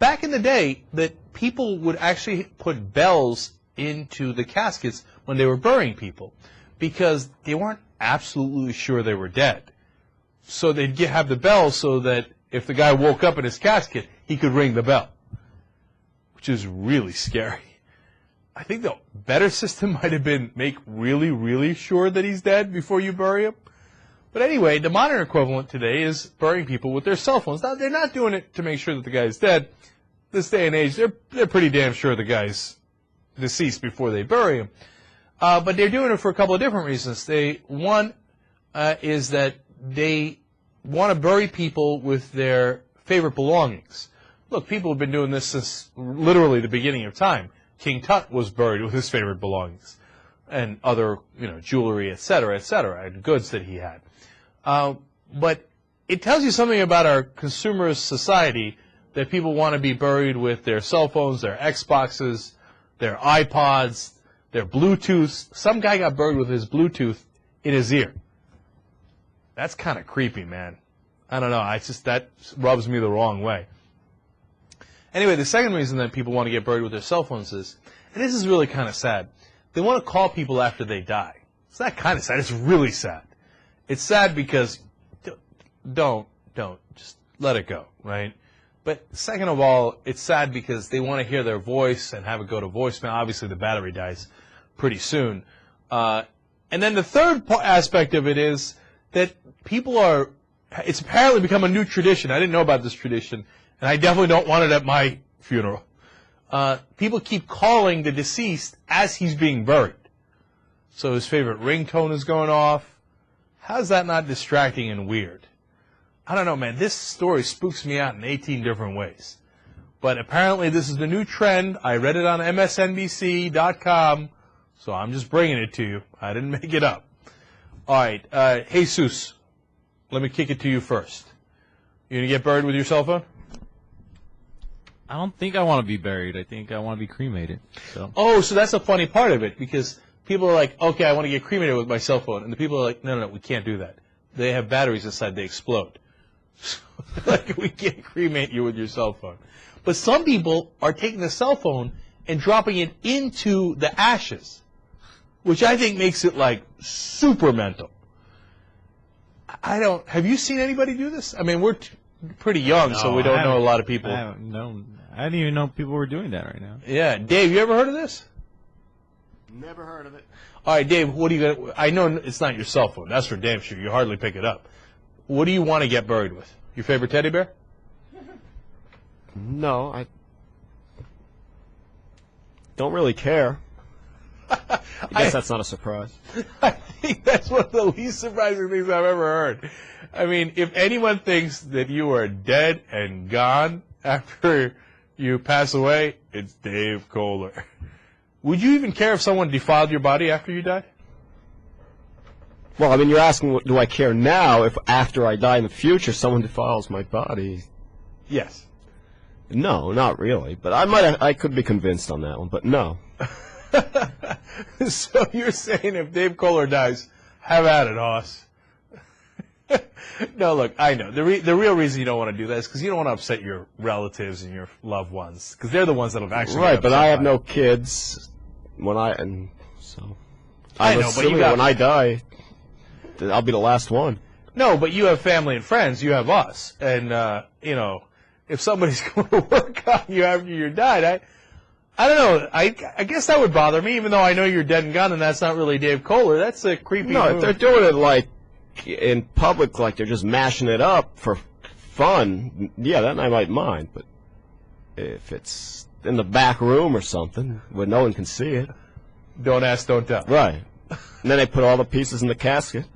back in the day, that people would actually put bells into the caskets when they were burying people because they weren't absolutely sure they were dead. So they'd have the bell so that if the guy woke up in his casket, he could ring the bell, which is really scary. I think the better system might have been make really, really sure that he's dead before you bury him. But anyway, the modern equivalent today is burying people with their cell phones. Now, they're not doing it to make sure that the guy's dead. This day and age, they're pretty damn sure the guy's deceased before they bury him. But they're doing it for a couple of different reasons. One is that they want to bury people with their favorite belongings. Look, people have been doing this since literally the beginning of time. King Tut was buried with his favorite belongings and other, jewelry, et cetera, and goods that he had. But it tells you something about our consumerist society that people want to be buried with their cell phones, their Xboxes, their iPods, their Bluetooth. Some guy got buried with his Bluetooth in his ear. That's kind of creepy, man. I don't know. That rubs me the wrong way. Anyway, the second reason that people want to get buried with their cell phones is, and this is really kind of sad, they want to call people after they die. It's not kind of sad. It's really sad. It's sad because don't, just let it go, right? But second of all, it's sad because they want to hear their voice and have it go to voicemail. Obviously, the battery dies pretty soon. And then the third aspect of it is that it's apparently become a new tradition. I didn't know about this tradition, and I definitely don't want it at my funeral. People keep calling the deceased as he's being buried. So his favorite ringtone is going off. How's that not distracting and weird? I don't know, man. This story spooks me out in 18 different ways. But apparently this is the new trend. I read it on MSNBC.com, so I'm just bringing it to you. I didn't make it up. All right, Jesus, let me kick it to you first. You going to get buried with your cell phone? I don't think I want to be buried. I think I want to be cremated. So. Oh, so that's a funny part of it, because people are like, okay, I want to get cremated with my cell phone. And the people are like, no, we can't do that. They have batteries inside. They explode. Like, we can't cremate you with your cell phone. But some people are taking the cell phone and dropping it into the ashes, which I think makes it, like, super mental. Have you seen anybody do this? I mean, we're pretty young, so we don't know a lot of people. I didn't even know people were doing that right now. Yeah. Dave, you ever heard of this? Never heard of it. All right, Dave, what are you going to... I know it's not your cell phone. That's for damn sure. You hardly pick it up. What do you want to get buried with? Your favorite teddy bear? No, I don't really care. I guess that's not a surprise. I think that's one of the least surprising things I've ever heard. I mean, if anyone thinks that you are dead and gone after you pass away, it's Dave Kohler. Would you even care if someone defiled your body after you died? Well, I mean, you're asking, do I care now if after I die in the future someone defiles my body? Yes. No, not really. But I could be convinced on that one, but no. So you're saying if Dave Kohler dies, have at it, Hoss. No, look, I know. The real reason you don't want to do that is because you don't want to upset your relatives and your loved ones, because they're the ones that have actually right, but I have no kids so I know, but when I die, I'll be the last one. No, but you have family and friends. You have us, and if somebody's going to work on you after you're died, I don't know. I guess that would bother me, even though I know you're dead and gone, and that's not really Dave Kohler. That's a creepy. No, move. If they're doing it like in public, like they're just mashing it up for fun, yeah, that I might mind. But if it's in the back room or something where no one can see it, don't ask, don't tell. Right. And then they put all the pieces in the casket.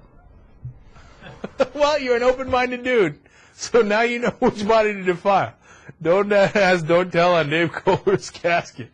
Well, you're an open-minded dude, so now you know which body to defile. Don't ask, don't tell on Dave Kohler's casket.